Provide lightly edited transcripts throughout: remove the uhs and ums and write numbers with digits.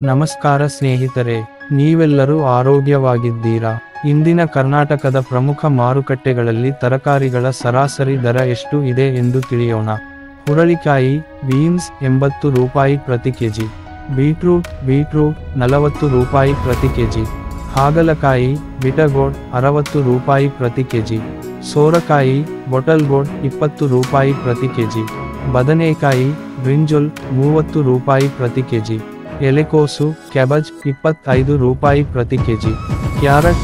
ನಮಸ್ಕಾರ ಸ್ನೇಹಿತರೆ, ನೀವೆಲ್ಲರೂ ಆರೋಗ್ಯವಾಗಿದ್ದೀರಾ? ಇಂದಿನ ಕರ್ನಾಟಕದ ಪ್ರಮುಖ ಮಾರುಕಟ್ಟೆಗಳಲ್ಲಿ ತರಕಾರಿಗಳ ಸರಾಸರಿ ದರ ಎಷ್ಟು ಇದೆ ಎಂದು ತಿಳಿಯೋಣ. ಹುರಳಿಕಾಯಿ, ಬೀನ್ಸ್ 80 ರೂಪಾಯಿ ಪ್ರತಿ ಕೆಜಿ. ಬೀಟ್ರೂಟ್ 40 ರೂಪಾಯಿ ಪ್ರತಿ ಕೆಜಿ. ಹಾಗಲಕಾಯಿ, ಬಿಟಗೋಡ್ 60 ರೂಪಾಯಿ ಪ್ರತಿ ಕೆಜಿ. ಸೋರಕಾಯಿ, ಬಾಟಲ್ಗೋಡ್ 20 ರೂಪಾಯಿ ಪ್ರತಿ ಕೆಜಿ. ಬದನೆಕಾಯಿ, ಬ್ರಿಂಜಾಲ್ 30 ರೂಪಾಯಿ ಪ್ರತಿ ಕೆಜಿ. ಎಲೆಕೋಸು, ಕ್ಯಾಬಜ್ 25 ರೂಪಾಯಿ ಪ್ರತಿ ಕೆಜಿ. ಕ್ಯಾರೆಟ್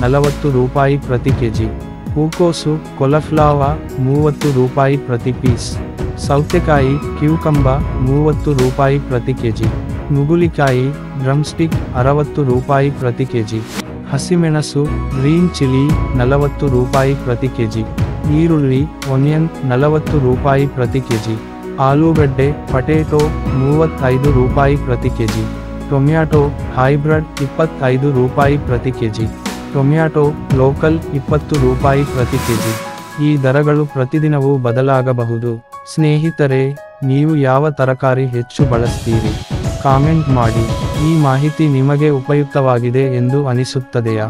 40 ರೂಪಾಯಿ ಪ್ರತಿ ಕೆಜಿ. ಹೂಕೋಸು, ಕಾಲಿಫ್ಲವರ್ 30 ರೂಪಾಯಿ ಪ್ರತಿ ಪೀಸ್. ಸೌತೆಕಾಯಿ, ಕ್ಯೂಕಂಬ 30 ರೂಪಾಯಿ ಪ್ರತಿ ಕೆಜಿ. ನುಗ್ಗುಲಿಕಾಯಿ, ಡ್ರಮ್ಸ್ಟಿಕ್ 60 ರೂಪಾಯಿ ಪ್ರತಿ ಕೆಜಿ. ಹಸಿಮೆಣಸು, ಗ್ರೀನ್ ಚಿಲ್ಲಿ 40 ರೂಪಾಯಿ ಪ್ರತಿ ಕೆಜಿ. ಈರುಳ್ಳಿ, ಆನಿಯನ್ 40 ರೂಪಾಯಿ ಪ್ರತಿ ಕೆಜಿ. ಆಲೂಗಡ್ಡೆ, ಪಟೇಟೊ 35 ರೂಪಾಯಿ ಪ್ರತಿ ಕೆಜಿ. ಟೊಮ್ಯಾಟೊ ಹೈಬ್ರಿಡ್ 25 ರೂಪಾಯಿ ಪ್ರತಿ ಕೆಜಿ. ಟೊಮ್ಯಾಟೊ ಲೋಕಲ್ 20 ರೂಪಾಯಿ ಪ್ರತಿ ಕೆಜಿ. ಈ ದರಗಳು ಪ್ರತಿದಿನವೂ ಬದಲಾಗಬಹುದು. ಸ್ನೇಹಿತರೆ, ನೀವು ಯಾವ ತರಕಾರಿ ಹೆಚ್ಚು ಬಳಸ್ತೀರಿ? ಕಾಮೆಂಟ್ ಮಾಡಿ. ಈ ಮಾಹಿತಿ ನಿಮಗೆ ಉಪಯುಕ್ತವಾಗಿದೆ ಎಂದು ಅನಿಸುತ್ತದೆಯಾ?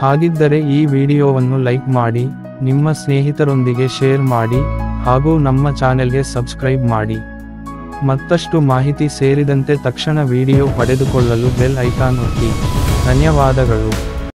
ಹಾಗಿದ್ದರೆ ಈ ವಿಡಿಯೋವನ್ನು ಲೈಕ್ ಮಾಡಿ, ನಿಮ್ಮ ಸ್ನೇಹಿತರೊಂದಿಗೆ ಶೇರ್ ಮಾಡಿ, ಹಾಗೂ ನಮ್ಮ ಚಾನೆಲ್ಗೆ ಸಬ್ಸ್ಕ್ರೈಬ್ ಮಾಡಿ. ಮತ್ತಷ್ಟು ಮಾಹಿತಿ ಸೇರಿದಂತೆ ತಕ್ಷಣ ವಿಡಿಯೋ ಪಡೆದುಕೊಳ್ಳಲು ಬೆಲ್ ಐಕಾನ್ ಒತ್ತಿ. ಧನ್ಯವಾದಗಳು.